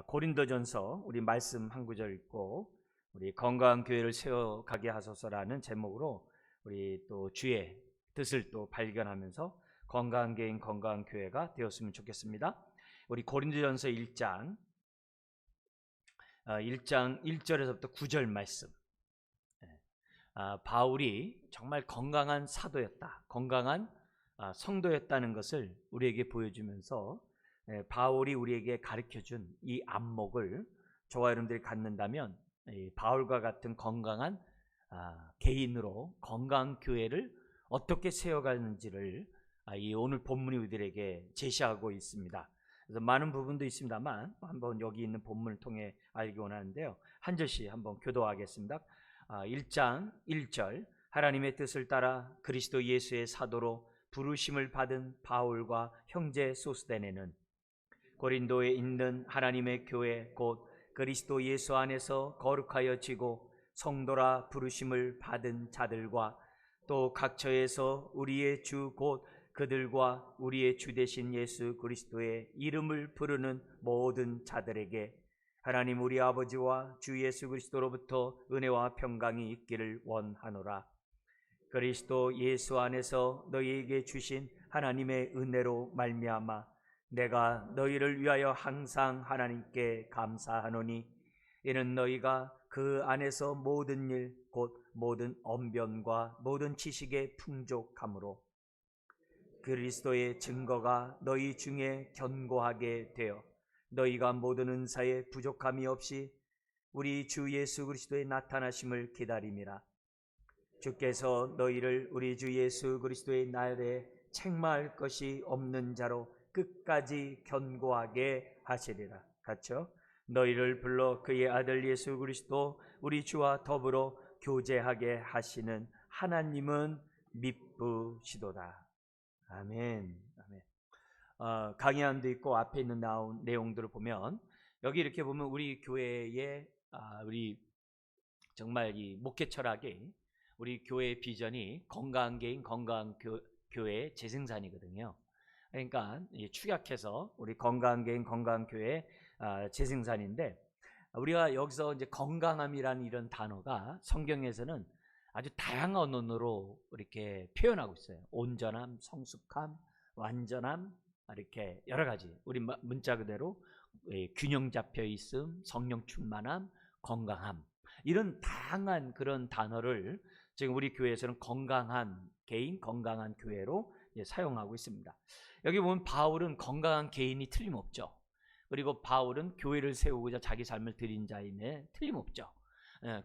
고린도전서 우리 말씀 한 구절 읽고 우리 건강한 교회를 세워가게 하소서라는 제목으로 우리 또 주의 뜻을 또 발견하면서 건강한 개인 건강한 교회가 되었으면 좋겠습니다. 우리 고린도전서 1장 1절에서부터 9절 말씀. 바울이 정말 건강한 사도였다, 건강한 성도였다는 것을 우리에게 보여주면서 바울이 우리에게 가르쳐준 이 안목을 저와 여러분들이 갖는다면 바울과 같은 건강한 개인으로 건강한 교회를 어떻게 세워가는지를 이 오늘 본문이 우리들에게 제시하고 있습니다. 그래서 많은 부분도 있습니다만 한번 여기 있는 본문을 통해 알기 원하는데요, 한 절씩 한번 교도하겠습니다. 1장 1절, 하나님의 뜻을 따라 그리스도 예수의 사도로 부르심을 받은 바울과 형제 소스데네는 고린도에 있는 하나님의 교회 곧 그리스도 예수 안에서 거룩하여지고 성도라 부르심을 받은 자들과 또 각처에서 우리의 주 곧 그들과 우리의 주 되신 예수 그리스도의 이름을 부르는 모든 자들에게 하나님 우리 아버지와 주 예수 그리스도로부터 은혜와 평강이 있기를 원하노라. 그리스도 예수 안에서 너희에게 주신 하나님의 은혜로 말미암아 내가 너희를 위하여 항상 하나님께 감사하노니 이는 너희가 그 안에서 모든 일 곧 모든 언변과 모든 지식에 풍족함으로 그리스도의 증거가 너희 중에 견고하게 되어 너희가 모든 은사에 부족함이 없이 우리 주 예수 그리스도의 나타나심을 기다림이라. 주께서 너희를 우리 주 예수 그리스도의 날에 책망할 것이 없는 자로 끝까지 견고하게 하시리라. 같이요. 너희를 불러 그의 아들 예수 그리스도 우리 주와 더불어 교제하게 하시는 하나님은 미쁘시도다. 아멘. 아멘. 강의안도 있고 앞에 있는 나온 내용들을 보면 여기 이렇게 보면 우리 교회의 우리 정말 이 목회 철학이 우리 교회의 비전이 건강한 개인 건강한 교회의 재생산이거든요. 그러니까 축약해서 우리 건강한 개인 건강한 교회의 재생산인데, 우리가 여기서 이제 건강함이라는 이런 단어가 성경에서는 아주 다양한 언어로 이렇게 표현하고 있어요. 온전함, 성숙함, 완전함, 이렇게 여러 가지 우리 문자 그대로 균형 잡혀 있음, 성령 충만함, 건강함, 이런 다양한 그런 단어를 지금 우리 교회에서는 건강한 개인, 건강한 교회로 사용하고 있습니다. 여기 보면 바울은 건강한 개인이 틀림없죠. 그리고 바울은 교회를 세우고자 자기 삶을 드린 자임에 틀림없죠.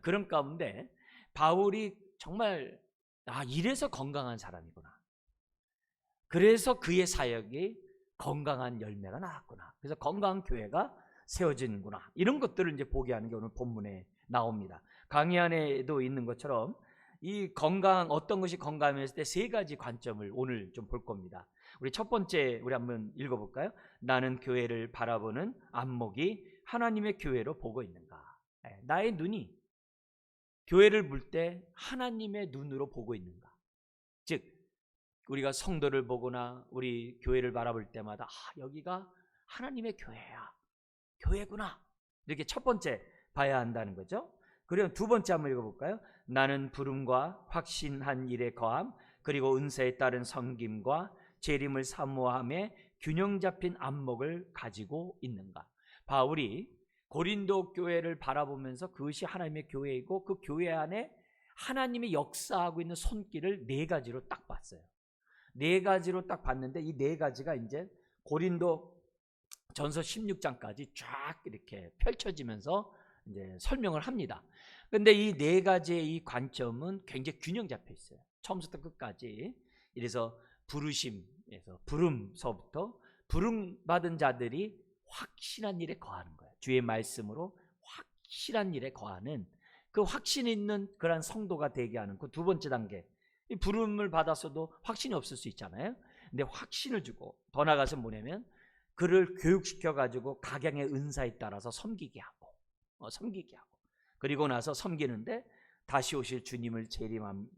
그런 가운데 바울이 정말 이래서 건강한 사람이구나, 그래서 그의 사역이 건강한 열매가 나왔구나, 그래서 건강한 교회가 세워지는구나, 이런 것들을 이제 보게 하는 게 오늘 본문에 나옵니다. 강의 안에도 있는 것처럼 이 건강, 어떤 것이 건강했을 때 세 가지 관점을 오늘 좀 볼 겁니다. 우리 첫 번째 우리 한번 읽어볼까요? 나는 교회를 바라보는 안목이 하나님의 교회로 보고 있는가. 나의 눈이 교회를 볼 때 하나님의 눈으로 보고 있는가. 즉 우리가 성도를 보거나 우리 교회를 바라볼 때마다 여기가 하나님의 교회야, 교회구나, 이렇게 첫 번째 봐야 한다는 거죠. 그리고 두 번째 한번 읽어볼까요? 나는 부름과 확신한 일에 거함, 그리고 은사에 따른 섬김과 재림을 사모함에 균형 잡힌 안목을 가지고 있는가. 바울이 고린도 교회를 바라보면서 그것이 하나님의 교회이고 그 교회 안에 하나님이 역사하고 있는 손길을 네 가지로 딱 봤어요. 네 가지로 딱 봤는데 이 네 가지가 이제 고린도 전서 16장까지 쫙 이렇게 펼쳐지면서 이제 설명을 합니다. 그런데 이 네 가지의 이 관점은 굉장히 균형 잡혀 있어요. 처음부터 끝까지. 이래서 부르심에서 부름서부터 부름받은 자들이 확신한 일에 거하는 거예요. 주의 말씀으로 확실한 일에 거하는, 그 확신 있는 그런 성도가 되게 하는 그 두 번째 단계. 이 부름을 받았어도 확신이 없을 수 있잖아요. 근데 확신을 주고 더 나아가서 뭐냐면 그를 교육시켜 가지고 각양의 은사에 따라서 섬기게 하고 그리고 나서 섬기는데 다시 오실 주님을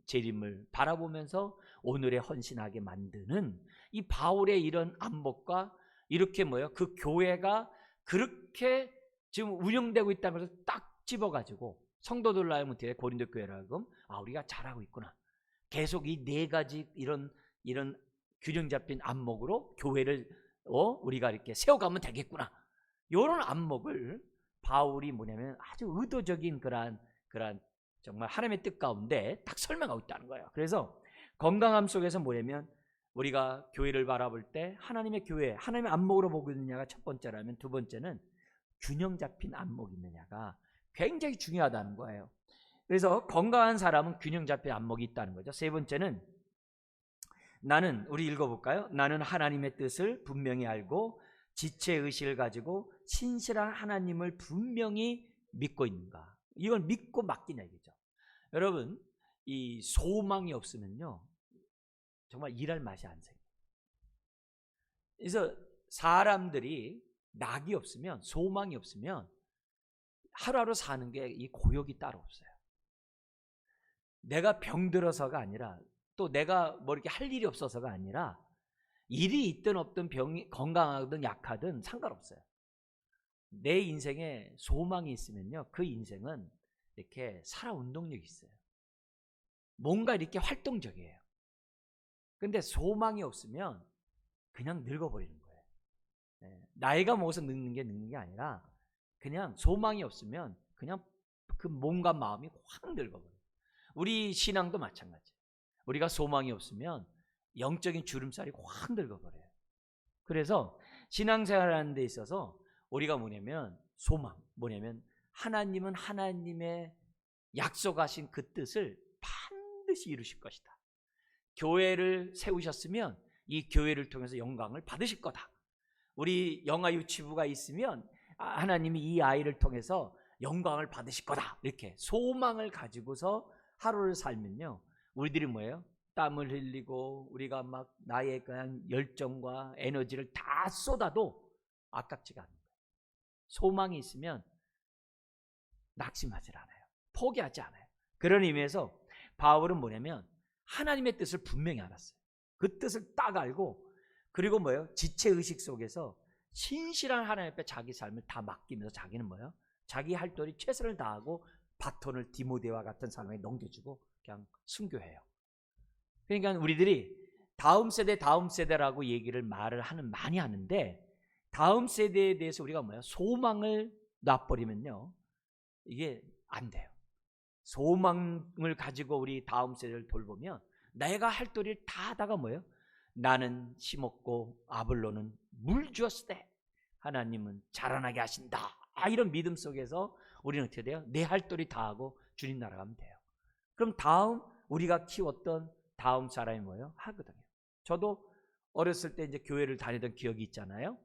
재림을 바라보면서 오늘에 헌신하게 만드는 이 바울의 이런 안목과 이렇게 그 교회가 그렇게 지금 운영되고 있다는 것을 딱 집어가지고 성도들로 하여금 어떻게 고린도 교회로 하여금 우리가 잘하고 있구나. 계속 이 네 가지 이런 균형 잡힌 안목으로 교회를 우리가 이렇게 세워가면 되겠구나. 이런 안목을 바울이 뭐냐면 아주 의도적인 그러한 정말 하나님의 뜻 가운데 딱 설명하고 있다는 거예요. 그래서 건강함 속에서 뭐냐면 우리가 교회를 바라볼 때 하나님의 교회, 하나님의 안목으로 보고 있느냐가 첫 번째라면, 두 번째는 균형 잡힌 안목이 있느냐가 굉장히 중요하다는 거예요. 그래서 건강한 사람은 균형 잡힌 안목이 있다는 거죠. 세 번째는 우리 읽어볼까요? 나는 하나님의 뜻을 분명히 알고 지체의식을 가지고 신실한 하나님을 분명히 믿고 있는가. 이걸 믿고 맡기냐 이거죠. 여러분, 이 소망이 없으면요 정말 일할 맛이 안 생겨요. 그래서 사람들이 낙이 없으면, 소망이 없으면 하루하루 사는 게 이 고역이 따로 없어요. 내가 병들어서가 아니라, 또 내가 뭐 이렇게 할 일이 없어서가 아니라, 일이 있든 없든 병이 건강하든 약하든 상관없어요. 내 인생에 소망이 있으면요 그 인생은 이렇게 살아 운동력이 있어요. 뭔가 이렇게 활동적이에요. 근데 소망이 없으면 그냥 늙어버리는 거예요. 나이가 먹어서 늙는 게 아니라 그냥 소망이 없으면 그냥 그 몸과 마음이 확 늙어버려요. 우리 신앙도 마찬가지예요. 우리가 소망이 없으면 영적인 주름살이 확 늙어버려요. 그래서 신앙생활하는 데 있어서 우리가 뭐냐면 뭐냐면 하나님은 하나님의 약속하신 그 뜻을 반드시 이루실 것이다. 교회를 세우셨으면 이 교회를 통해서 영광을 받으실 거다. 우리 영아 유치부가 있으면 하나님이 이 아이를 통해서 영광을 받으실 거다. 이렇게 소망을 가지고서 하루를 살면요 우리들이 뭐예요? 땀을 흘리고 우리가 막 나의 그냥 열정과 에너지를 다 쏟아도 아깝지가 않은 거예요. 소망이 있으면 낙심하지 않아요. 포기하지 않아요. 그런 의미에서 바울은 뭐냐면 하나님의 뜻을 분명히 알았어요. 그 뜻을 딱 알고, 그리고 뭐예요? 지체의식 속에서 신실한 하나님 앞에 자기 삶을 다 맡기면서 자기는 뭐예요? 자기 할 도리 최선을 다하고 바톤을 디모데와 같은 사람에게 넘겨주고 그냥 순교해요. 그러니까 우리들이 다음 세대라고 많이 하는데, 다음 세대에 대해서 우리가 뭐야? 소망을 놔버리면요 이게 안 돼요. 소망을 가지고 우리 다음 세대를 돌보면 내가 할 도리를 다 하다가 뭐예요? 나는 심었고 아볼로는 물 주었을 때 하나님은 자라나게 하신다. 이런 믿음 속에서 우리는 어떻게 돼요? 내 할 도리 다 하고 주님 나라 가면 돼요. 그럼 우리가 키웠던 다음 사람이 뭐예요? 하거든요. 저도 어렸을 때 이제 교회를 다니던 기억이 있잖아요.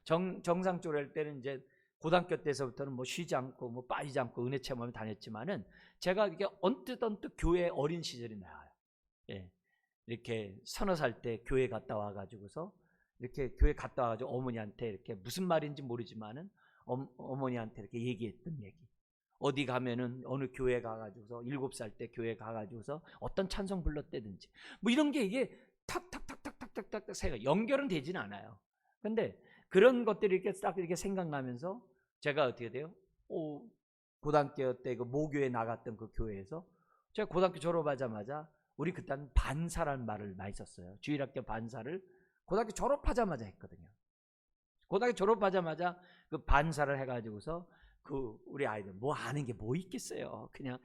정상적으로 할 때는 이제 고등학교 때서부터는 뭐 쉬지 않고 뭐 빠지지 않고 은혜 체험하며 다녔지만은 제가 이게 언뜻 교회 어린 시절이 나와요. 예. 이렇게 서너 살 때 교회 갔다 와가지고서 이렇게 교회 갔다 와가지고 어머니한테 이렇게 무슨 말인지 모르지만은 어머니한테 이렇게 얘기했던 얘기. 어디 가면은 어느 교회 가가지고서 7살 때 교회 가가지고서 어떤 찬송 불렀다든지 뭐 이런 게 이게 탁탁탁탁탁탁탁 새가 연결은 되지는 않아요. 근데 그런 것들이 이렇게 딱 이렇게 생각나면서 제가 어떻게 돼요? 고등학교 때 그 모교에 나갔던 그 교회에서 제가 고등학교 졸업하자마자 우리 그때는 반사라는 말을 많이 썼어요. 주일학교 반사를 고등학교 졸업하자마자 했거든요. 고등학교 졸업하자마자 그 반사를 해가지고서 그 우리 아이들 뭐 아는 게 뭐 있겠어요. 그냥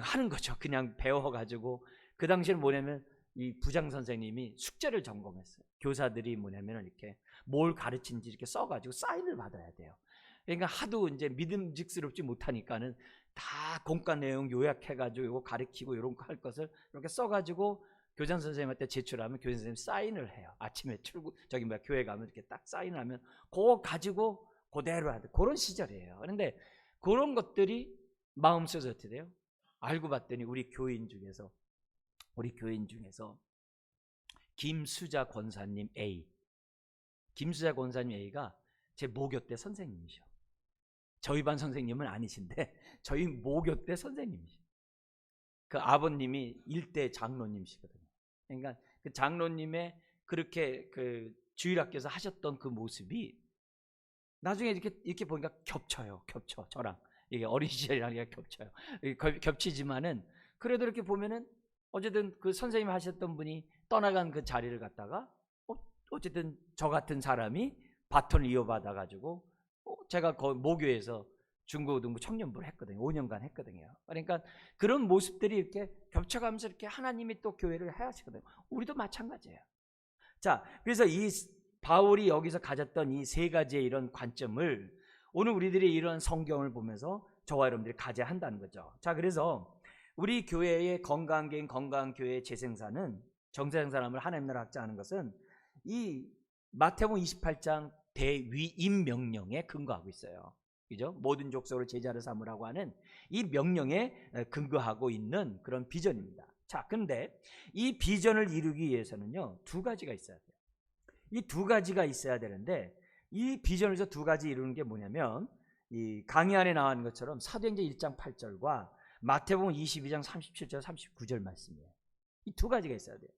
하는 거죠. 그냥 배워가지고 그 당시에는 뭐냐면 이 부장 선생님이 숙제를 전공했어요. 교사들이 뭐냐면 이렇게 뭘 가르친지 이렇게 써가지고 사인을 받아야 돼요. 그러니까 하도 이제 믿음직스럽지 못하니까는 다 공과 내용 요약해가지고 이거 가르치고 이런 거 할 것을 이렇게 써가지고 교장 선생님한테 제출하면 교장 선생님 사인을 해요. 아침에 교회 가면 이렇게 딱 사인을 하면 그거 가지고 그대로 하는 그런 시절이에요. 그런데 그런 것들이 마음속에서 어떻게 돼요? 알고 봤더니 우리 교인 중에서 김수자 권사님 A가 제 모교 때 선생님이셔. 저희 반 선생님은 아니신데 저희 모교 때 선생님이셔. 그 아버님이 일대 장로님이시거든요. 그러니까 그 장로님의 그렇게 그 주일학교에서 하셨던 그 모습이 나중에 이렇게 보니까 겹쳐요. 저랑 이게 어린 시절이랑 겹쳐요. 겹치지만은 그래도 이렇게 보면은 어쨌든 그 선생님 하셨던 분이 떠나간 그 자리를 갖다가 어쨌든 저 같은 사람이 바톤을 이어받아 가지고 제가 모교에서 중고등부 청년부를 했거든요. 5년간 했거든요. 그러니까 그런 모습들이 이렇게 겹쳐가면서 이렇게 하나님이 또 교회를 하시거든요. 우리도 마찬가지예요. 자, 그래서 이 바울이 여기서 가졌던 이 세 가지의 이런 관점을 오늘 우리들이 이런 성경을 보면서 저와 여러분들이 가져야 한다는 거죠. 자, 그래서 우리 교회의 건강한 개인, 건강한 교회의 재생산은 정세상 사람을 하나님 나라 확장하는 것은 이 마태복음 28장 대위임 명령에 근거하고 있어요. 그죠? 모든 족속으로 제자를 삼으라고 하는 이 명령에 근거하고 있는 그런 비전입니다. 자, 근데 이 비전을 이루기 위해서는요, 두 가지가 있어야 돼요. 이 두 가지가 있어야 되는데 이 비전에서 두 가지 이루는 게 뭐냐면 이 강의 안에 나온 것처럼 사도행전 1장 8절과 마태복음 22장 37절 39절 말씀이에요. 이 두 가지가 있어야 돼요.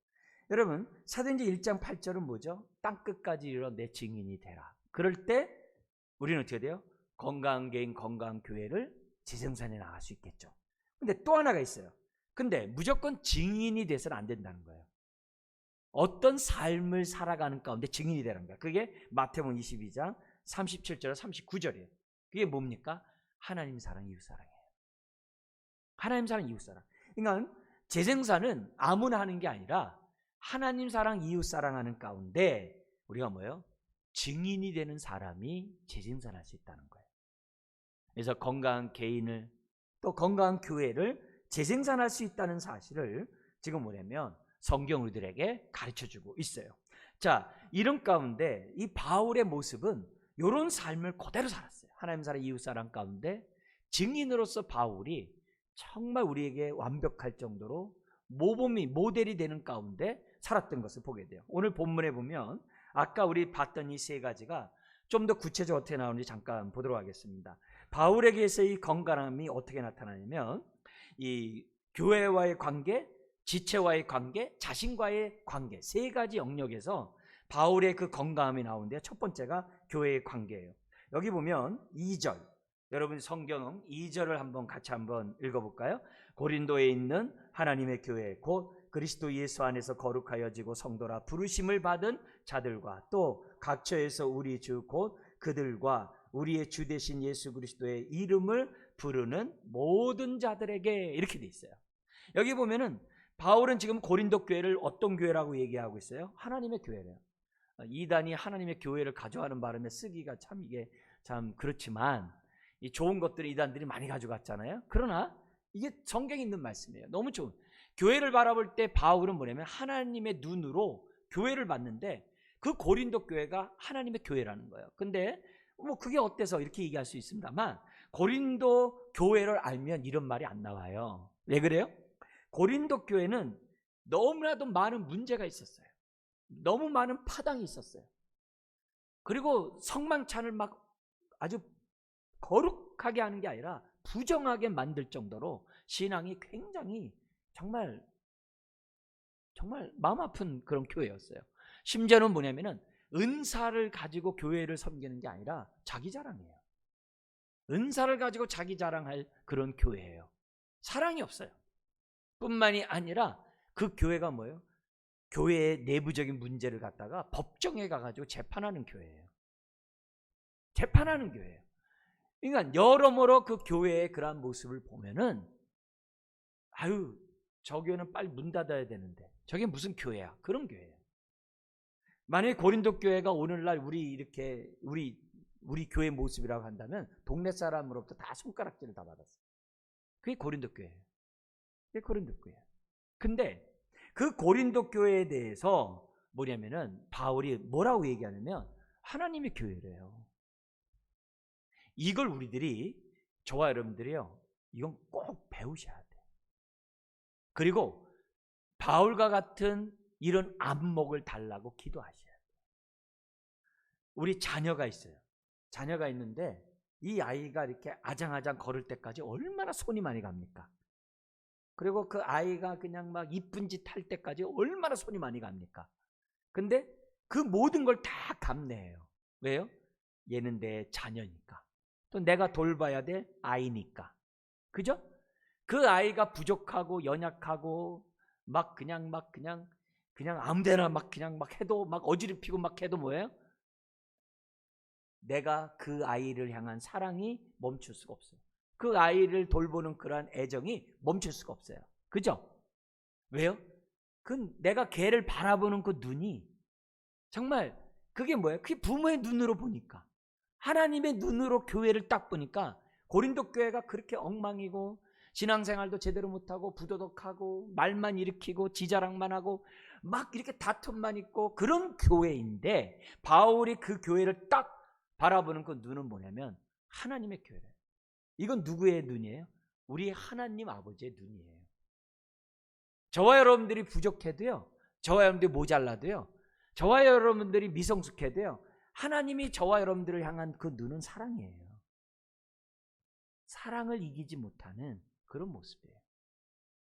여러분, 사도행전 1장 8절은 뭐죠? 땅끝까지 이르러 내 증인이 되라. 그럴 때 우리는 어떻게 돼요? 건강한 개인, 건강한 교회를 재생산해 나갈 수 있겠죠. 근데 또 하나가 있어요. 근데 무조건 증인이 돼서는 안 된다는 거예요. 어떤 삶을 살아가는 가운데 증인이 되는 거야. 그게 마태복음 22장 37절 39절이에요. 그게 뭡니까? 하나님 사랑, 이웃 사랑이에요. 하나님 사랑, 이웃 사랑. 그러니까 재생산은 아무나 하는 게 아니라 하나님 사랑, 이웃 사랑하는 가운데 우리가 뭐예요? 증인이 되는 사람이 재생산할 수 있다는 거예요. 그래서 건강한 개인을 또 건강한 교회를 재생산할 수 있다는 사실을 지금 뭐냐면 성경 우리들에게 가르쳐주고 있어요. 자, 이런 가운데 이 바울의 모습은 이런 삶을 그대로 살았어요. 하나님 사랑, 이웃 사랑 가운데 증인으로서 바울이 정말 우리에게 완벽할 정도로 모범이 모델이 되는 가운데 살았던 것을 보게 돼요. 오늘 본문에 보면 아까 우리 봤던 이 세 가지가 좀 더 구체적으로 어떻게 나오는지 잠깐 보도록 하겠습니다. 바울에게서의 건강함이 어떻게 나타나냐면 이 교회와의 관계, 지체와의 관계, 자신과의 관계 세 가지 영역에서 바울의 그 건강함이 나오는데 첫 번째가 교회의 관계예요. 여기 보면 2절, 여러분 성경 2절을 한번 같이 한번 읽어볼까요? 고린도에 있는 하나님의 교회 곧 그리스도 예수 안에서 거룩하여지고 성도라 부르심을 받은 자들과 또 각처에서 우리 주 곧 그들과 우리의 주 되신 예수 그리스도의 이름을 부르는 모든 자들에게 이렇게 돼 있어요. 여기 보면은 바울은 지금 고린도 교회를 어떤 교회라고 얘기하고 있어요? 하나님의 교회래요. 이단이 하나님의 교회를 가져가는 바람에 쓰기가 참 이게 참 그렇지만 이 좋은 것들을 이단들이 많이 가져갔잖아요. 그러나 이게 성경에 있는 말씀이에요. 너무 좋은. 교회를 바라볼 때 바울은 뭐냐면 하나님의 눈으로 교회를 봤는데 그 고린도 교회가 하나님의 교회라는 거예요. 근데 뭐 그게 어때서 이렇게 얘기할 수 있습니다만 고린도 교회를 알면 이런 말이 안 나와요. 왜 그래요? 고린도 교회는 너무나도 많은 문제가 있었어요. 너무 많은 파당이 있었어요. 그리고 성만찬을 막 아주 거룩하게 하는 게 아니라 부정하게 만들 정도로 신앙이 굉장히 정말 마음 아픈 그런 교회였어요. 심지어는 뭐냐면은 은사를 가지고 교회를 섬기는 게 아니라 자기 자랑이에요. 은사를 가지고 자기 자랑할 그런 교회예요. 사랑이 없어요. 뿐만이 아니라 그 교회가 뭐예요? 교회의 내부적인 문제를 갖다가 법정에 가가지고 재판하는 교회예요. 재판하는 교회예요. 그러니까 여러모로 그 교회의 그러한 모습을 보면은 아유, 저 교회는 빨리 문 닫아야 되는데 저게 무슨 교회야? 그런 교회예요. 만약에 고린도 교회가 오늘날 우리 교회 모습이라고 한다면 동네 사람으로부터 다 손가락질을 다 받았어요. 그게 고린도 교회예요. 그게 고린도 교회예요. 근데 그 고린도 교회에 대해서 뭐냐면은 바울이 뭐라고 얘기하냐면 하나님의 교회래요. 이걸 우리들이 저와 여러분들이요, 이건 꼭 배우셔야 돼요. 그리고 바울과 같은 이런 안목을 달라고 기도하셔야 돼요. 우리 자녀가 있어요. 자녀가 있는데 이 아이가 이렇게 아장아장 걸을 때까지 얼마나 손이 많이 갑니까? 그리고 그 아이가 그냥 막 이쁜 짓 할 때까지 얼마나 손이 많이 갑니까? 근데 그 모든 걸 다 감내해요. 왜요? 얘는 내 자녀니까. 또 내가 돌봐야 될 아이니까. 그죠? 그 아이가 부족하고 연약하고 그냥 아무데나 그냥 해도 어지럽히고 해도 뭐예요? 내가 그 아이를 향한 사랑이 멈출 수가 없어요. 그 아이를 돌보는 그러한 애정이 멈출 수가 없어요. 그죠? 왜요? 내가 걔를 바라보는 그 눈이 정말 그게 뭐예요? 그게 부모의 눈으로 보니까, 하나님의 눈으로 교회를 딱 보니까 고린도 교회가 그렇게 엉망이고 신앙생활도 제대로 못하고 부도덕하고 말만 일으키고 지자랑만 하고 이렇게 다툼만 있고 그런 교회인데, 바울이 그 교회를 딱 바라보는 그 눈은 뭐냐면 하나님의 교회래요. 이건 누구의 눈이에요? 우리 하나님 아버지의 눈이에요. 저와 여러분들이 부족해도요, 저와 여러분들이 모자라도요, 저와 여러분들이 미성숙해도요, 하나님이 저와 여러분들을 향한 그 눈은 사랑이에요. 사랑을 이기지 못하는 그런 모습이에요.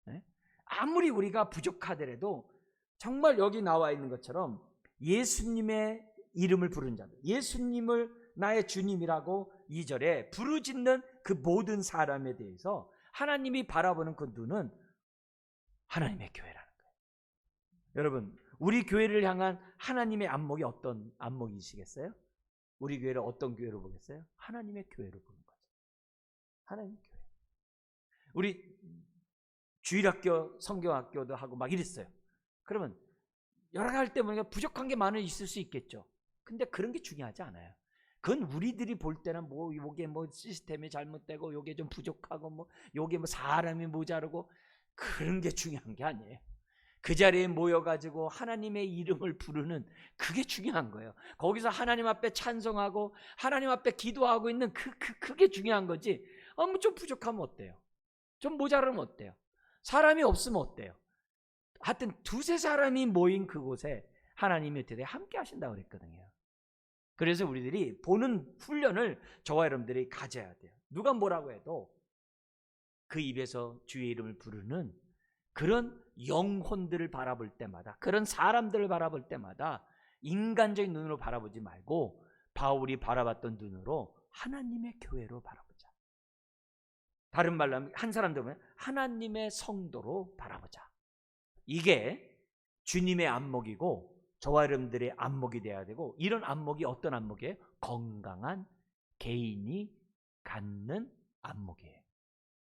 네? 아무리 우리가 부족하더라도 정말 여기 나와 있는 것처럼 예수님의 이름을 부르는 자들, 예수님을 나의 주님이라고 2절에 부르짖는 그 모든 사람에 대해서 하나님이 바라보는 그 눈은 하나님의 교회라는 거예요. 여러분, 우리 교회를 향한 하나님의 안목이 어떤 안목이시겠어요? 우리 교회를 어떤 교회로 보겠어요? 하나님의 교회로 보는 거죠. 하나님의 교회. 우리 주일학교, 성경학교도 하고 이랬어요. 그러면 여러 가지 때문에 부족한 게 많이 있을 수 있겠죠. 근데 그런 게 중요하지 않아요. 그건 우리들이 볼 때는 요게 시스템이 잘못되고 요게 좀 부족하고 요게 사람이 모자르고 그런 게 중요한 게 아니에요. 그 자리에 모여가지고 하나님의 이름을 부르는 그게 중요한 거예요. 거기서 하나님 앞에 찬송하고 하나님 앞에 기도하고 있는 그게 중요한 거지. 좀 부족하면 어때요? 좀 모자르면 어때요? 사람이 없으면 어때요? 하여튼 두세 사람이 모인 그곳에 하나님이 어떻게 함께 하신다고 그랬거든요. 그래서 우리들이 보는 훈련을 저와 여러분들이 가져야 돼요. 누가 뭐라고 해도 그 입에서 주의 이름을 부르는 그런 영혼들을 바라볼 때마다, 그런 사람들을 바라볼 때마다 인간적인 눈으로 바라보지 말고 바울이 바라봤던 눈으로 하나님의 교회로 바라보자. 다른 말로 하면 한 사람 되면 하나님의 성도로 바라보자. 이게 주님의 안목이고 저와 여러분들의 안목이 돼야 되고, 이런 안목이 어떤 안목이에요? 건강한 개인이 갖는 안목이에요.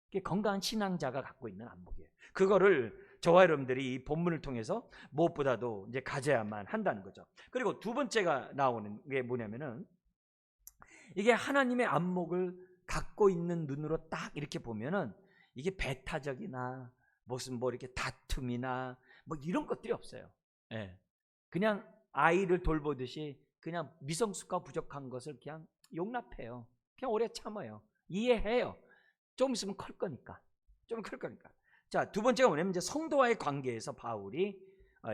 이게 건강한 신앙자가 갖고 있는 안목이에요. 그거를 저와 여러분들이 이 본문을 통해서 무엇보다도 이제 가져야만 한다는 거죠. 그리고 두 번째가 나오는 게 뭐냐면은, 이게 하나님의 안목을 갖고 있는 눈으로 딱 이렇게 보면은 이게 배타적이나 무슨 이렇게 다툼이나 이런 것들이 없어요. 예. 그냥 아이를 돌보듯이 그냥 미성숙하고 부족한 것을 그냥 용납해요. 그냥 오래 참아요. 이해해요. 좀 있으면 클 거니까. 좀 클 거니까. 자, 두 번째가 뭐냐면 이제 성도와의 관계에서 바울이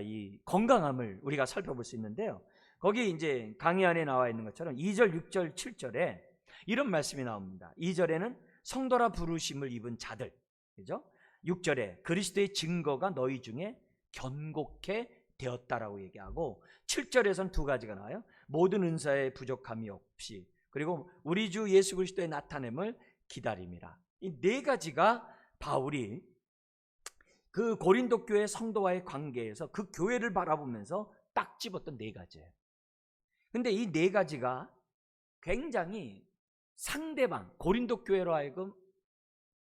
이 건강함을 우리가 살펴볼 수 있는데요. 거기 이제 강의 안에 나와 있는 것처럼 2절, 6절, 7절에 이런 말씀이 나옵니다. 2절에는 성도라 부르심을 입은 자들, 그죠? 6절에 그리스도의 증거가 너희 중에 견고케 되었다라고 얘기하고, 7절에서는 두 가지가 나와요. 모든 은사에 부족함이 없이, 그리고 우리 주 예수 그리스도의 나타냄을 기다림이라. 이 네 가지가 바울이 그 고린도 교회 성도와의 관계에서 그 교회를 바라보면서 딱 집었던 네 가지예요. 근데 이 네 가지가 굉장히 상대방 고린도 교회로 하여금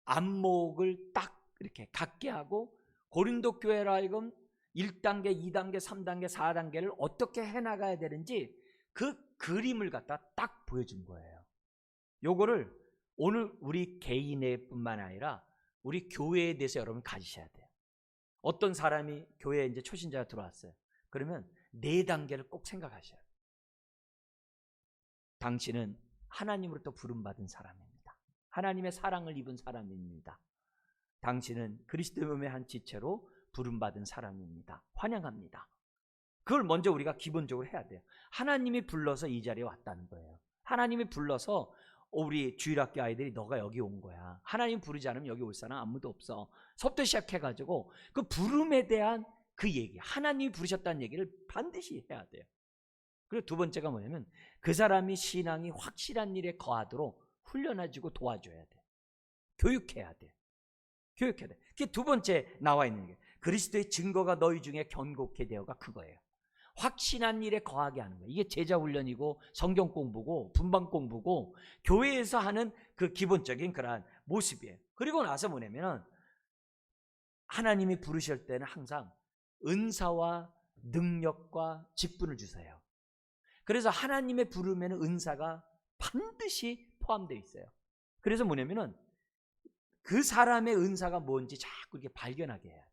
안목을 딱 이렇게 갖게 하고, 고린도 교회로 하여금 1단계, 2단계, 3단계, 4단계를 어떻게 해나가야 되는지 그 그림을 갖다 딱 보여준 거예요. 요거를 오늘 우리 개인의 뿐만 아니라 우리 교회에 대해서 여러분 가지셔야 돼요. 어떤 사람이 교회에 이제 초신자가 들어왔어요. 그러면 4단계를 꼭 생각하셔야 돼요. 당신은 하나님으로부터 부름받은 사람입니다. 하나님의 사랑을 입은 사람입니다. 당신은 그리스도의 몸의 한 지체로 부름받은 사람입니다. 환영합니다. 그걸 먼저 우리가 기본적으로 해야 돼요. 하나님이 불러서 이 자리에 왔다는 거예요. 하나님이 불러서 우리 주일학교 아이들이 너가 여기 온 거야. 하나님 부르지 않으면 여기 올 사람 아무도 없어. 서부터 시작해가지고 그 부름에 대한 그 얘기, 하나님이 부르셨다는 얘기를 반드시 해야 돼요. 그리고 두 번째가 뭐냐면 그 사람이 신앙이 확실한 일에 거하도록 훈련해주고 도와줘야 돼. 교육해야 돼. 교육해야 돼. 그게 두 번째 나와 있는 게 그리스도의 증거가 너희 중에 견고케 되어가 그거예요. 확신한 일에 거하게 하는 거예요. 이게 제자 훈련이고 성경 공부고 분방 공부고 교회에서 하는 그 기본적인 그러한 모습이에요. 그리고 나서 뭐냐면 하나님이 부르실 때는 항상 은사와 능력과 직분을 주세요. 그래서 하나님의 부르면 은사가 반드시 포함되어 있어요. 그래서 뭐냐면은 그 사람의 은사가 뭔지 자꾸 이렇게 발견하게 해야 돼.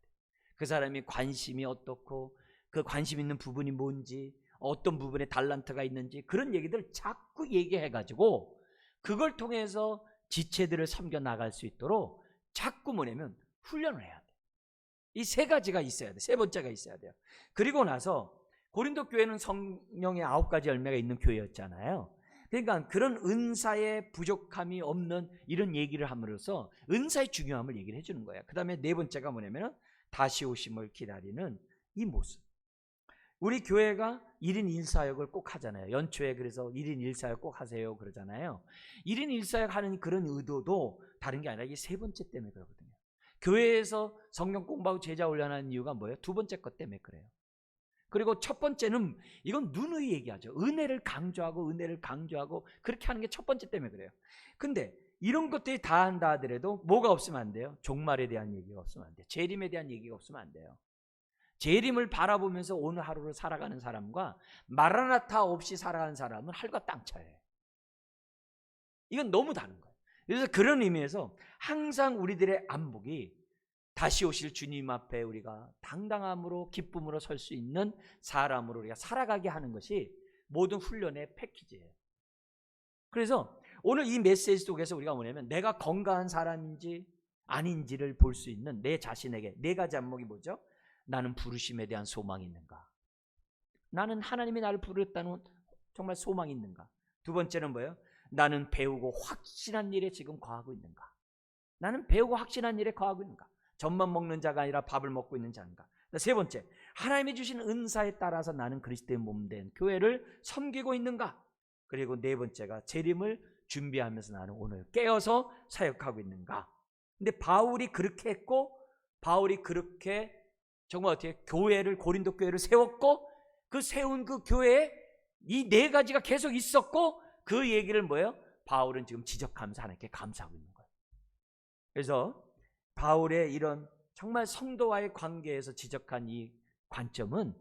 그 사람이 관심이 어떻고 그 관심 있는 부분이 뭔지 어떤 부분에 달란트가 있는지 그런 얘기들을 자꾸 얘기해가지고 그걸 통해서 지체들을 섬겨 나갈 수 있도록 자꾸 뭐냐면 훈련을 해야 돼. 이 세 가지가 있어야 돼. 세 번째가 있어야 돼요. 그리고 나서 고린도 교회는 성령의 9가지 열매가 있는 교회였잖아요. 그러니까 그런 은사의 부족함이 없는 이런 얘기를 함으로써 은사의 중요함을 얘기를 해주는 거예요. 그 다음에 네 번째가 뭐냐면 다시 오심을 기다리는 이 모습. 우리 교회가 1인 1사역을 꼭 하잖아요. 연초에 그래서 1인 1사역 꼭 하세요 그러잖아요. 1인 1사역 하는 그런 의도도 다른 게 아니라 이게 세 번째 때문에 그러거든요. 교회에서 성경 공부하고 제자 훈련하는 이유가 뭐예요? 두 번째 것 때문에 그래요. 그리고 첫 번째는 이건 누누이 얘기하죠. 은혜를 강조하고 그렇게 하는 게 첫 번째 때문에 그래요. 근데 이런 것들이 다 한다 하더라도 뭐가 없으면 안 돼요? 종말에 대한 얘기가 없으면 안 돼요. 재림에 대한 얘기가 없으면 안 돼요. 재림을 바라보면서 오늘 하루를 살아가는 사람과 마라나타 없이 살아가는 사람은 하늘과 땅 차이예요. 이건 너무 다른 거예요. 그래서 그런 의미에서 항상 우리들의 안목이 다시 오실 주님 앞에 우리가 당당함으로 기쁨으로 설 수 있는 사람으로 우리가 살아가게 하는 것이 모든 훈련의 패키지예요. 그래서 오늘 이 메시지 속에서 우리가 뭐냐면 내가 건강한 사람인지 아닌지를 볼 수 있는 내 자신에게 네 가지 안목이 뭐죠? 나는 부르심에 대한 소망이 있는가? 나는 하나님이 나를 부르셨다는 정말 소망이 있는가? 두 번째는 뭐예요? 나는 배우고 확신한 일에 지금 거하고 있는가? 나는 배우고 확신한 일에 거하고 있는가? 젖만 먹는 자가 아니라 밥을 먹고 있는 자인가? 세 번째, 하나님이 주신 은사에 따라서 나는 그리스도의 몸된 교회를 섬기고 있는가? 그리고 네 번째가 재림을 준비하면서 나는 오늘 깨어서 사역하고 있는가? 근데 바울이 그렇게 했고 바울이 그렇게 정말 어떻게 교회를 고린도 교회를 세웠고 그 세운 그 교회에 이 네 가지가 계속 있었고 그 얘기를 뭐예요? 바울은 지금 지적하면서 하나님께 감사하고 있는 거예요. 그래서 바울의 이런 정말 성도와의 관계에서 지적한 이 관점은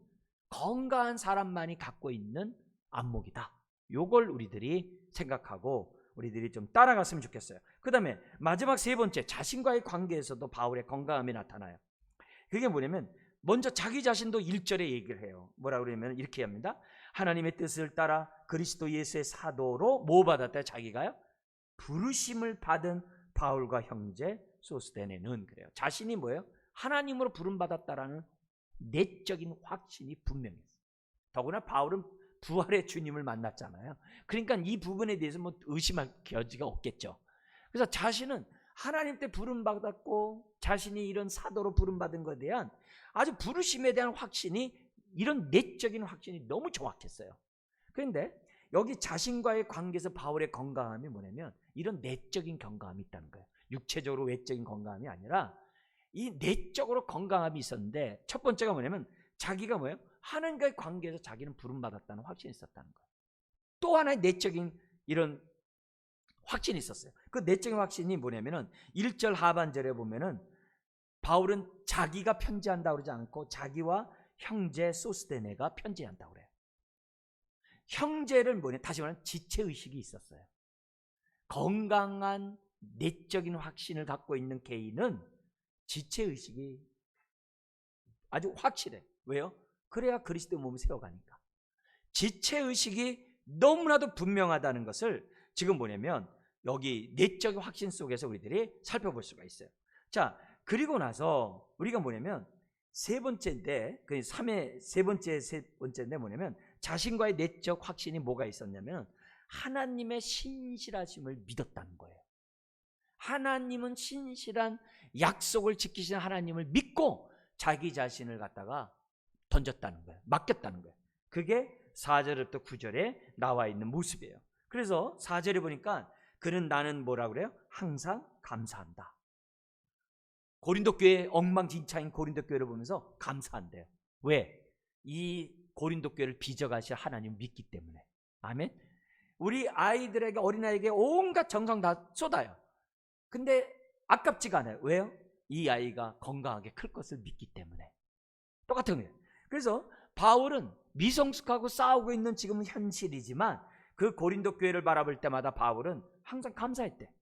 건강한 사람만이 갖고 있는 안목이다. 요걸 우리들이 생각하고 우리들이 좀 따라갔으면 좋겠어요. 그 다음에 마지막 세 번째, 자신과의 관계에서도 바울의 건강함이 나타나요. 그게 뭐냐면 먼저 자기 자신도 1절에 얘기를 해요. 뭐라고 그러냐면 이렇게 합니다. 하나님의 뜻을 따라 그리스도 예수의 사도로 뭐 받았다? 자기가요? 부르심을 받은 바울과 형제 소스데네는 그래요. 자신이 뭐예요? 하나님으로 부름받았다라는 내적인 확신이 분명했어요. 더구나 바울은 부활의 주님을 만났잖아요. 그러니까 이 부분에 대해서 뭐 의심할 여지가 없겠죠. 그래서 자신은 하나님 때 부름받았고 자신이 이런 사도로 부름받은 것에 대한 아주 부르심에 대한 확신이 이런 내적인 확신이 너무 정확했어요. 그런데 여기 자신과의 관계에서 바울의 건강함이 뭐냐면 이런 내적인 건강함이 있다는 거예요. 육체적으로 외적인 건강함이 아니라 이 내적으로 건강함이 있었는데 첫 번째가 뭐냐면 자기가 뭐예요? 하나님과의 관계에서 자기는 부름받았다는 확신이 있었다는 거예요. 또 하나의 내적인 이런 확신이 있었어요. 그 내적인 확신이 뭐냐면은 1절 하반절에 보면은 바울은 자기가 편지한다고 그러지 않고 자기와 형제 소스데네가 편지한다고 그래요. 형제를 뭐냐? 다시 말하면 지체의식이 있었어요. 건강한 내적인 확신을 갖고 있는 개인은 지체의식이 아주 확실해. 왜요? 그래야 그리스도 몸을 세워가니까. 지체의식이 너무나도 분명하다는 것을 지금 뭐냐면 여기 내적인 확신 속에서 우리들이 살펴볼 수가 있어요. 자, 그리고 나서 우리가 뭐냐면 세 번째인데 그 3의 세 번째인데 뭐냐면 자신과의 내적 확신이 뭐가 있었냐면 하나님의 신실하심을 믿었다는 거예요. 하나님은 신실한 약속을 지키시는 하나님을 믿고 자기 자신을 갖다가 던졌다는 거예요. 맡겼다는 거예요. 그게 4절부터 9절에 나와 있는 모습이에요. 그래서 4절에 보니까 그는 나는 뭐라 그래요? 항상 감사한다. 고린도 교회 엉망진창인 고린도 교회를 보면서 감사한대요. 왜? 이 고린도 교회를 빚어가실 하나님을 믿기 때문에. 아멘. 우리 아이들에게, 어린아이에게 온갖 정성 다 쏟아요. 근데 아깝지가 않아요. 왜요? 이 아이가 건강하게 클 것을 믿기 때문에. 똑같은 거예요. 그래서 바울은 미성숙하고 싸우고 있는 지금은 현실이지만 그 고린도 교회를 바라볼 때마다 바울은 항상 감사했대.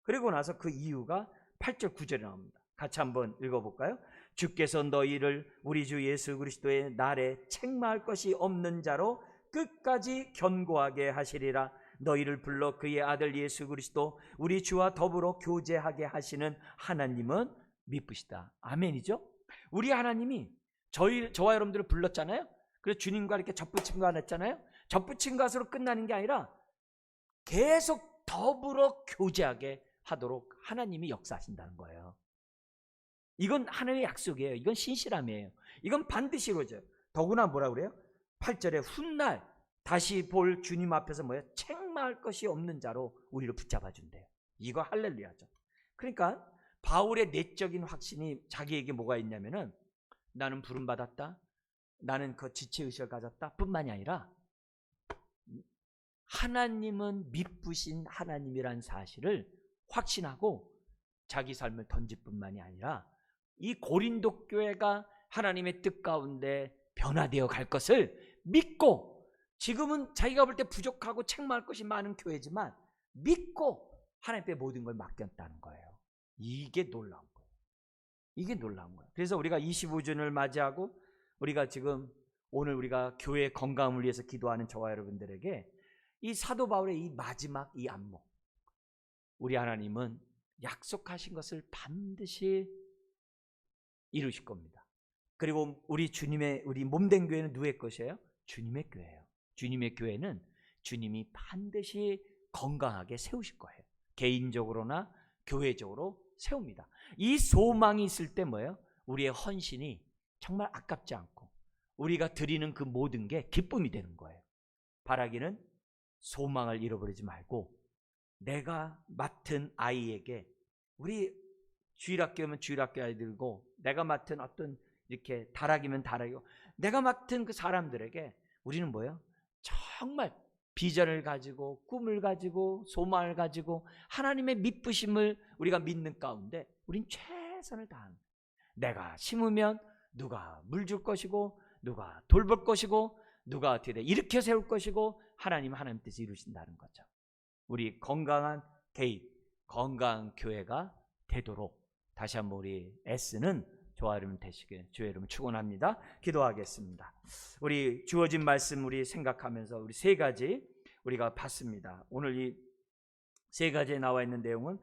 그리고 나서 그 이유가 8절 9절에 나옵니다. 같이 한번 읽어볼까요? 주께서 너희를 우리 주 예수 그리스도의 날에 책망할 것이 없는 자로 끝까지 견고하게 하시리라. 너희를 불러 그의 아들 예수 그리스도 우리 주와 더불어 교제하게 하시는 하나님은 미쁘시다. 아멘이죠? 우리 하나님이 저와 여러분들을 불렀잖아요. 그래서 주님과 이렇게 접붙임 거 안 했잖아요. 접붙임 것으로 끝나는 게 아니라 계속 더불어 교제하게 하도록 하나님이 역사하신다는 거예요. 이건 하나님의 약속이에요. 이건 신실함이에요. 이건 반드시 이루어져요. 더구나 뭐라 그래요? 8절에 훗날 다시 볼 주님 앞에서 뭐예요? 책망할 것이 없는 자로 우리를 붙잡아 준대요. 이거 할렐루야죠. 그러니까 바울의 내적인 확신이 자기에게 뭐가 있냐면은 나는 부름 받았다, 나는 그 지체의식을 가졌다 뿐만이 아니라 하나님은 미쁘신 하나님이란 사실을 확신하고 자기 삶을 던질 뿐만이 아니라 이 고린도 교회가 하나님의 뜻 가운데 변화되어 갈 것을 믿고, 지금은 자기가 볼 때 부족하고 책망할 것이 많은 교회지만 믿고 하나님께 모든 걸 맡겼다는 거예요. 이게 놀라운 거예요. 이게 놀라운 거예요. 그래서 우리가 25주년을 맞이하고 우리가 지금 오늘 우리가 교회의 건강을 위해서 기도하는 저와 여러분들에게 이 사도 바울의 이 마지막 이 안목, 우리 하나님은 약속하신 것을 반드시 이루실 겁니다. 그리고 우리 몸된 교회는 누구의 것이에요? 주님의 교회예요. 주님의 교회는 주님이 반드시 건강하게 세우실 거예요. 개인적으로나 교회적으로 세웁니다. 이 소망이 있을 때 뭐예요? 우리의 헌신이 정말 아깝지 않고 우리가 드리는 그 모든 게 기쁨이 되는 거예요. 바라기는 소망을 잃어버리지 말고 내가 맡은 아이에게, 우리 주일학교면 주일학교 아이들고 내가 맡은 어떤 이렇게 다락이면 다락이고 내가 맡은 그 사람들에게 우리는 뭐예요? 정말 비전을 가지고 꿈을 가지고 소망을 가지고 하나님의 미쁘심을 우리가 믿는 가운데 우린 최선을 다하는 거예요. 내가 심으면 누가 물 줄 것이고 누가 돌볼 것이고 누가 어떻게 돼 일으켜 세울 것이고 하나님 뜻을 이루신다는 거죠. 우리 건강한 개인, 건강한 교회가 되도록 다시 한번 우리 애쓰는 저와 여러분 되시길 주의 이름으로 축원합니다. 기도하겠습니다. 우리 주어진 말씀 우리 생각하면서 우리 세 가지 우리가 봤습니다. 오늘 이 세 가지에 나와 있는 내용은